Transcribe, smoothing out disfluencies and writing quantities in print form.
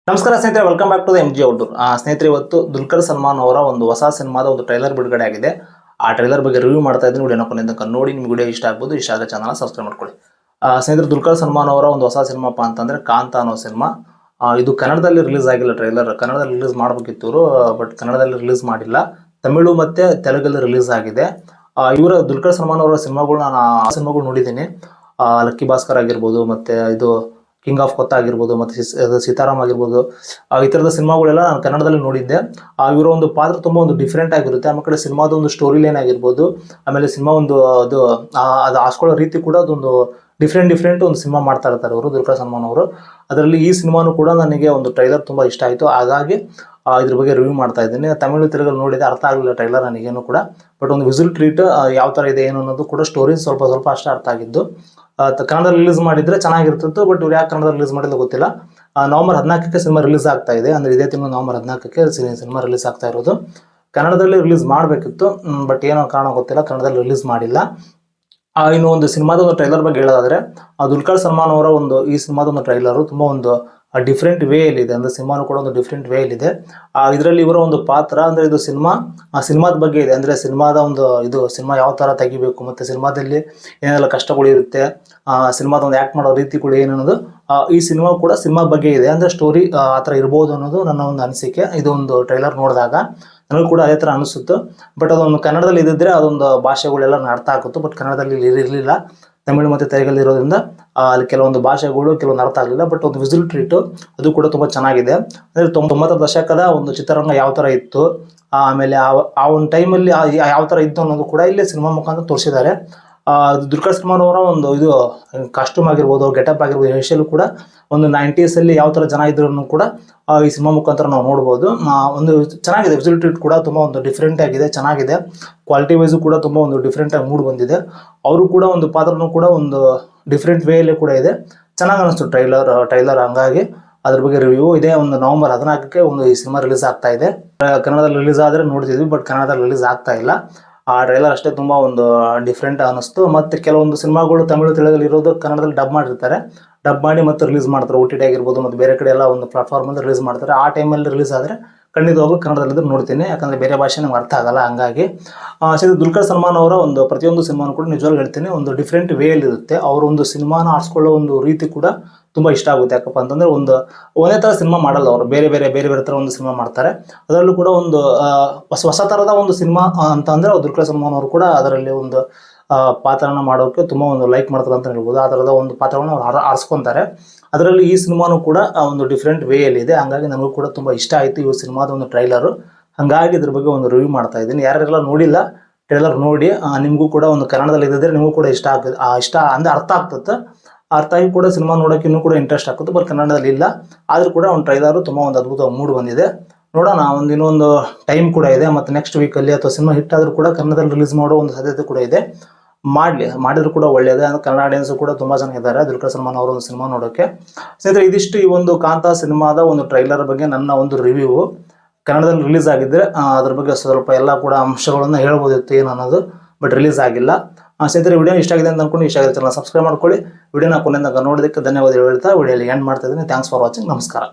ನಮಸ್ಕಾರ ಸ್ನೇಹಿತರೆ, welcome back to the MG outdoor. ಸ್ನೇಹಿತರೆ, ಇವತ್ತು ದುಲ್ಕರ್ ಸಲ್ಮಾನ್ ಅವರ ಒಂದು ಹೊಸ ಸಿನಿಮಾದ ಒಂದು ಟ್ರೈಲರ್ ಬಿಡುಗಡೆ ಆಗಿದೆ. ಆ ಟ್ರೈಲರ್ ಬಗ್ಗೆ ರಿವ್ಯೂ ಮಾಡ್ತಾ ಇದ್ದೀನಿ. ವಿಡಿಯೋ ನೋಡ್ಕೊಂಡು ನೋಡಿ. ನಿಮ್ಗೆ ವಿಡಿಯೋ ಇಷ್ಟ ಆಗ್ಬೋದು. ಇಷ್ಟ ಆದರೆ ಚಾನಲ್ ಸಬ್ಸ್ಕ್ರೈಬ್ ಮಾಡ್ಕೊಳ್ಳಿ. ಸ್ನೇಹಿತರೆ, ದುಲ್ಕರ್ ಸಲ್ಮಾನ್ ಅವರ ಒಂದು ಹೊಸ ಸಿನಿಮಾಪ್ಪ ಅಂತಂದ್ರೆ ಕಾಂತ ಅನ್ನೋ ಸಿನಿಮಾ. ಇದು ಕನ್ನಡದಲ್ಲಿ ರಿಲೀಸ್ ಆಗಿಲ್ಲ. ಟ್ರೈಲರ್ ಕನ್ನಡದಲ್ಲಿ ರಿಲೀಸ್ ಮಾಡಬೇಕಿತ್ತು ಇವರು, ಬಟ್ ಕನ್ನಡದಲ್ಲಿ ರಿಲೀಸ್ ಮಾಡಿಲ್ಲ. ತಮಿಳು ಮತ್ತೆ ತೆಲುಗಲ್ಲಿ ರಿಲೀಸ್ ಆಗಿದೆ. ಇವರ ದುಲ್ಕರ್ ಸಲ್ಮಾನ್ ಅವರ ಸಿನಿಮಾಗಳು ನಾನು ನೋಡಿದ್ದೀನಿ. ಲಕ್ಕಿ ಭಾಸ್ಕರ್ ಆಗಿರ್ಬೋದು, ಮತ್ತೆ ಇದು ಕಿಂಗ್ ಆಫ್ ಕೊತ್ತ ಆಗಿರ್ಬೋದು, ಮತ್ತೆ ಸೀತಾರಾಮ್ ಆಗಿರ್ಬೋದು, ಈ ಥರದ ಸಿನಿಮಾಗಳೆಲ್ಲ ನಾನು ಕನ್ನಡದಲ್ಲಿ ನೋಡಿದ್ದೆ. ಇವರ ಒಂದು ಪಾತ್ರ ತುಂಬ ಒಂದು ಡಿಫ್ರೆಂಟ್ ಆಗಿರುತ್ತೆ. ಆಮೇಲೆ ಕಡೆ ಸಿನಿಮಾದ ಒಂದು ಸ್ಟೋರಿ ಲೈನ್ ಆಗಿರ್ಬೋದು, ಆಮೇಲೆ ಸಿನಿಮಾ ಒಂದು ಅದು ಹಾಸ್ಕೊಳ್ಳೋ ರೀತಿ ಕೂಡ ಅದೊಂದು ಡಿಫ್ರೆಂಟ್ ಒಂದು ಸಿನಿಮಾ ಮಾಡ್ತಾ ಇರ್ತಾರೆ ಅವರು, ದುಲ್ಕರ್ ಸಲ್ಮಾನ್ ಅವರು. ಅದರಲ್ಲಿ ಈ ಸಿನಿಮಾನು ಕೂಡ ನನಗೆ ಒಂದು ಟ್ರೈಲರ್ ತುಂಬ ಇಷ್ಟ ಆಯಿತು. ಹಾಗಾಗಿ ಇದ್ರ ಬಗ್ಗೆ ರಿವ್ಯೂ ಮಾಡ್ತಾ ಇದ್ದೀನಿ. ತಮಿಳು ತೆಲುಗಲ್ಲಿ ನೋಡಿದೆ, ಅರ್ಥ ಆಗಲಿಲ್ಲ ಟ್ರೈಲರ್ ನನಗೇನು ಕೂಡ. ಬಟ್ ಒಂದು ವಿಸಿಲ್ ಟ್ರೀಟ್ ಯಾವ ಥರ ಇದೆ ಏನು ಅನ್ನೋದು ಕೂಡ ಸ್ಟೋರಿ ಸ್ವಲ್ಪ ಅಷ್ಟೇ ಅರ್ಥ ಆಗಿದ್ದು. ಕನ್ನಡದಲ್ಲಿ ರಿಲೀಸ್ ಮಾಡಿದರೆ ಚೆನ್ನಾಗಿರ್ತಿತ್ತು, ಬಟ್ ಇವ್ರು ಯಾಕೆ ಕನ್ನಡದಲ್ಲಿ ರಿಲೀಸ್ ಮಾಡಿಲ್ಲ ಗೊತ್ತಿಲ್ಲ. ನವಂಬರ್ 14ಕ್ಕೆ ಸಿನಿಮಾ ರಿಲೀಸ್ ಆಗ್ತಾ ಇದೆ. ಅಂದರೆ ಇದೇ ತಿಂಗಳು ನವಂಬರ್ 14ಕ್ಕೆ ಸಿನಿಮಾ ರಿಲೀಸ್ ಆಗ್ತಾ ಇರೋದು. ಕನ್ನಡದಲ್ಲಿ ರಿಲೀಸ್ ಮಾಡಬೇಕಿತ್ತು, ಬಟ್ ಏನೋ ಕಾರಣ ಗೊತ್ತಿಲ್ಲ, ಕನ್ನಡದಲ್ಲಿ ರಿಲೀಸ್ ಮಾಡಿಲ್ಲ. ಇನ್ನು ಒಂದು ಸಿನಿಮಾದ ಒಂದು ಟ್ರೈಲರ್ ಬಗ್ಗೆ ಹೇಳೋದಾದರೆ, ದುಲ್ಕರ್ ಸಲ್ಮಾನ್ ಅವರ ಒಂದು ಈ ಸಿನಿಮಾದ ಒಂದು ಟ್ರೈಲರು ತುಂಬ ಒಂದು ಡಿಫ್ರೆಂಟ್ ವೇಯಲ್ಲಿದೆ. ಅಂದರೆ ಸಿನಿಮಾನು ಕೂಡ ಒಂದು ಡಿಫ್ರೆಂಟ್ ವೇಯಲ್ಲಿದೆ. ಇದರಲ್ಲಿ ಇವರ ಒಂದು ಪಾತ್ರ ಅಂದರೆ ಇದು ಸಿನಿಮಾದ ಬಗ್ಗೆ ಇದೆ. ಅಂದರೆ ಸಿನಿಮಾದ ಒಂದು ಸಿನಿಮಾ ಯಾವ ಥರ ತೆಗಿಬೇಕು, ಮತ್ತು ಸಿನಿಮಾದಲ್ಲಿ ಏನೆಲ್ಲ ಕಷ್ಟಗಳು ಇರುತ್ತೆ, ಸಿನಿಮಾದ ಒಂದು ಆ್ಯಕ್ಟ್ ಮಾಡೋ ರೀತಿಗಳು ಏನನ್ನೋದು ಈ ಸಿನಿಮಾ ಬಗ್ಗೆ ಇದೆ. ಅಂದರೆ ಸ್ಟೋರಿ ಆ ಥರ ಇರ್ಬೋದು ಅನ್ನೋದು ನನ್ನ ಒಂದು ಅನಿಸಿಕೆ. ಇದೊಂದು ಟ್ರೈಲರ್ ನೋಡಿದಾಗ ನನಗೂ ಕೂಡ ಅದೇ ಥರ ಅನಿಸುತ್ತು. ಬಟ್ ಅದೊಂದು ಕನ್ನಡದಲ್ಲಿ ಇದ್ದಿದ್ರೆ ಅದೊಂದು ಭಾಷೆಗಳೆಲ್ಲ ಅರ್ಥ ಆಗುತ್ತು. ಬಟ್ ಕನ್ನಡದಲ್ಲಿ ಇರಲಿಲ್ಲ, ತಮಿಳು ಮತ್ತು ತೆಲುಗಲ್ಲಿ ಇರೋದ್ರಿಂದ ಅಲ್ಲಿ ಕೆಲವೊಂದು ಭಾಷೆಗಳು ಕೆಲವೊಂದು ಅರ್ಥ ಆಗಲಿಲ್ಲ. ಬಟ್ ಒಂದು ವಿಸಿಲ್ ಟ್ರೀಟು ಅದು ಕೂಡ ತುಂಬ ಚೆನ್ನಾಗಿದೆ. ಅಂದರೆ 90ರ ದಶಕದ ಒಂದು ಚಿತ್ರರಂಗ ಯಾವ ಥರ ಇತ್ತು, ಆಮೇಲೆ ಆ ಒಂದು ಟೈಮಲ್ಲಿ ಯಾವ ಥರ ಇತ್ತು ಅನ್ನೋದು ಕೂಡ ಇಲ್ಲಿ ಸಿನಿಮಾ ಮುಖಾಂತರ ತೋರಿಸಿದ್ದಾರೆ. ದುಲ್ಕರ್ ಸಲ್ಮಾನ್ ಅವರ ಒಂದು ಕಾಸ್ಟ್ಯೂಮ್ ಆಗಿರ್ಬೋದು, ಗೆಟಪ್ ಆಗಿರ್ಬೋದು, ಹೇರ್ ಕೂಡ ಒಂದು 90sಲ್ಲಿ ಯಾವ ಥರ ಜನ ಇದ್ರೂ ಕೂಡ ಈ ಸಿನಿಮಾ ಮುಖಾಂತರ ನಾವು ನೋಡ್ಬೋದು. ಒಂದು ಚೆನ್ನಾಗಿದೆ. ವಿಸಿಲ್ ಟ್ರೀಟ್ ಕೂಡ ತುಂಬ ಒಂದು ಡಿಫ್ರೆಂಟ್ ಆಗಿದೆ, ಚೆನ್ನಾಗಿದೆ. ಕ್ವಾಲಿಟಿ ವೈಸು ಕೂಡ ತುಂಬ ಒಂದು ಡಿಫ್ರೆಂಟಾಗಿ ಮೂಡ್ ಬಂದಿದೆ. ಅವರು ಕೂಡ ಒಂದು ಪಾತ್ರನೂ ಕೂಡ ಒಂದು ಡಿಫ್ರೆಂಟ್ ವೇಯಲ್ಲಿ ಕೂಡ ಇದೆ. ಚೆನ್ನಾಗಿ ಅನ್ನಿಸ್ತು ಟ್ರೈಲರ್. ಹಂಗಾಗಿ ಅದ್ರ ಬಗ್ಗೆ ರಿವ್ಯೂ ಇದೆ. ಒಂದು ನವಂಬರ್ 14ಕ್ಕೆ ಈ ಸಿನಿಮಾ ರಿಲೀಸ್ ಆಗ್ತಾ ಇದೆ. ಕನ್ನಡದಲ್ಲಿ ರಿಲೀಸ್ ಆದರೆ ನೋಡ್ತಿದ್ವಿ, ಬಟ್ ಕನ್ನಡದಲ್ಲಿ ರಿಲೀಸ್ ಆಗ್ತಾ ಇಲ್ಲ. ಆ ಟ್ರೈಲರ್ ಅಷ್ಟೇ ತುಂಬ ಒಂದು ಡಿಫ್ರೆಂಟ್ ಅನ್ನಿಸ್ತು. ಮತ್ತು ಕೆಲವೊಂದು ಸಿನಿಮಾಗಳು ತಮಿಳು ತೆಲುಗಲ್ಲಿ ಇರೋದು ಕನ್ನಡದಲ್ಲಿ ಡಬ್ ಮಾಡಿರ್ತಾರೆ. ಡಬ್ ಮಾಡಿ ಮತ್ತೆ ರಿಲೀಸ್ ಮಾಡ್ತಾರೆ. OTT ಆಗಿರ್ಬೋದು, ಮತ್ತು ಬೇರೆ ಕಡೆ ಎಲ್ಲ ಒಂದು ಪ್ಲಾಟ್ಫಾರ್ಮಲ್ಲಿ ರಿಲೀಸ್ ಮಾಡ್ತಾರೆ. ಆ ಟೈಮಲ್ಲಿ ರಿಲೀಸ್ ಆದರೆ ಖಂಡಿತವಾಗ್ಲೂ ಕನ್ನಡದಲ್ಲಿದ್ದು ನೋಡ್ತೀನಿ, ಯಾಕಂದರೆ ಬೇರೆ ಭಾಷೆ ನಮ್ಗೆ ಅರ್ಥ ಆಗಲ್ಲ. ಹಂಗಾಗಿ ದುಲ್ಕರ್ ಸಲ್ಮಾನ್ ಅವರ ಒಂದು ಪ್ರತಿಯೊಂದು ಸಿನಿಮಾನು ಕೂಡ ನಿಜವಾಗ್ಲೂ ಹೇಳ್ತೀನಿ ಒಂದು ಡಿಫ್ರೆಂಟ್ ವೇಯಲ್ಲಿರುತ್ತೆ. ಅವರು ಒಂದು ಸಿನಿಮಾನ ಆರಿಸ್ಕೊಳ್ಳೋ ಒಂದು ರೀತಿ ಕೂಡ ತುಂಬ ಇಷ್ಟ ಆಗುತ್ತೆ. ಯಾಕಪ್ಪ ಅಂತಂದರೆ ಒಂದೇ ಥರ ಸಿನಿಮಾ ಮಾಡಲ್ಲ ಅವರು, ಬೇರೆ ಥರ ಒಂದು ಸಿನಿಮಾ ಮಾಡ್ತಾರೆ. ಅದರಲ್ಲೂ ಕೂಡ ಒಂದು ಹೊಸ ಥರದ ಒಂದು ಸಿನಿಮಾ ಅಂತಂದರೆ ದುಲ್ಕರ್ ಸಲ್ಮಾನ್ ಅವರು ಕೂಡ ಅದರಲ್ಲಿ ಒಂದು ಪಾತ್ರನ ಮಾಡೋಕ್ಕೆ ತುಂಬ ಒಂದು ಲೈಕ್ ಮಾಡ್ತಾರೆ ಅಂತ ಹೇಳ್ಬೋದು. ಆ ಥರದ ಒಂದು ಪಾತ್ರವನ್ನು ಅವ್ರು ಆರಿಸ್ಕೊತಾರೆ. ಅದರಲ್ಲಿ ಈ ಸಿನಿಮಾನು ಕೂಡ ಒಂದು ಡಿಫ್ರೆಂಟ್ ವೇಯಲ್ಲಿ ಇದೆ. ಹಾಗಾಗಿ ನನಗೂ ಕೂಡ ತುಂಬ ಇಷ್ಟ ಆಯಿತು ಈ ಸಿನಿಮಾದ ಒಂದು ಟ್ರೈಲರು. ಹಾಗಾಗಿ ಇದ್ರ ಬಗ್ಗೆ ಒಂದು ರಿವ್ಯೂ ಮಾಡ್ತಾ ಇದ್ದೀನಿ. ಯಾರೆಲ್ಲ ನೋಡಿಲ್ಲ ಟ್ರೈಲರ್ ನೋಡಿ, ನಿಮಗೂ ಕೂಡ ಒಂದು ಕನ್ನಡದಲ್ಲಿ ಇದ್ದಿದ್ರೆ ನಿಮಗೂ ಕೂಡ ಇಷ್ಟ ಅಂದರೆ ಅರ್ಥ ಆಗ್ತದೆ. ಅರ್ಥ ಆಗಿ ಕೂಡ ಸಿನಿಮಾ ನೋಡೋಕೆ ಇನ್ನೂ ಕೂಡ ಇಂಟ್ರೆಸ್ಟ್ ಆಗ್ತದೆ. ಬಟ್ ಕನ್ನಡದಲ್ಲಿ ಇಲ್ಲ, ಆದರೂ ಕೂಡ ಒಂದು ಟ್ರೈಲರು ತುಂಬ ಒಂದು ಅದ್ಭುತ ಮೂಡ್ ಬಂದಿದೆ. ನೋಡೋಣ, ಇನ್ನೊಂದು ಟೈಮ್ ಕೂಡ ಇದೆ. ಮತ್ತು ನೆಕ್ಸ್ಟ್ ವೀಕಲ್ಲಿ ಅಥವಾ ಸಿನಿಮಾ ಹಿಟ್ ಆದರೂ ಕೂಡ ಕನ್ನಡದಲ್ಲಿ ರಿಲೀಸ್ ಮಾಡೋ ಒಂದು ಸಾಧ್ಯತೆ ಕೂಡ ಇದೆ. ಮಾಡಿದ್ರು ಕೂಡ ಒಳ್ಳೆಯದೇ. ಅಂದರೆ ಕನ್ನಡ ಆಡಿಯನ್ಸು ಕೂಡ ತುಂಬ ಜನ ಇದ್ದಾರೆ ದುಲ್ಕರ್ ಸಲ್ಮಾನ್ ಅವರ ಒಂದು ಸಿನಿಮಾ ನೋಡೋಕ್ಕೆ. ಸ್ನೇಹಿತರೆ, ಇದಿಷ್ಟು ಈ ಒಂದು ಕಾಂತಾ ಸಿನಿಮಾದ ಒಂದು ಟ್ರೈಲರ್ ಬಗ್ಗೆ ನನ್ನ ಒಂದು ರಿವ್ಯೂ. ಕನ್ನಡದಲ್ಲಿ ರಿಲೀಸ್ ಆಗಿದ್ದರೆ ಅದ್ರ ಬಗ್ಗೆ ಸ್ವಲ್ಪ ಎಲ್ಲ ಕೂಡ ಅಂಶಗಳನ್ನು ಹೇಳ್ಬೋದಿತ್ತು ಏನು ಅನ್ನೋದು, ಬಟ್ ರಿಲೀಸ್ ಆಗಿಲ್ಲ. ಸ್ನೇಹಿತರೆ, ವಿಡಿಯೋ ಇಷ್ಟ ಆಗಿದೆ ಅಂತ ಅಂದ್ಕೊಂಡು ಇಷ್ಟ ಆಗಿದೆ ಚಾನಲ್ ಸಬ್ಸ್ಕ್ರೈಬ್ ಮಾಡ್ಕೊಳ್ಳಿ. ವಿಡಿಯೋನ ಕೊನೆಯಿಂದ ನೋಡೋದಕ್ಕೆ ಧನ್ಯವಾದ ಹೇಳ್ತಾ ವಿಡಿಯೋಲಿ ಎಂಡ್ ಮಾಡ್ತಾ ಇದ್ದೀನಿ. Thanks for watching. ನಮಸ್ಕಾರ.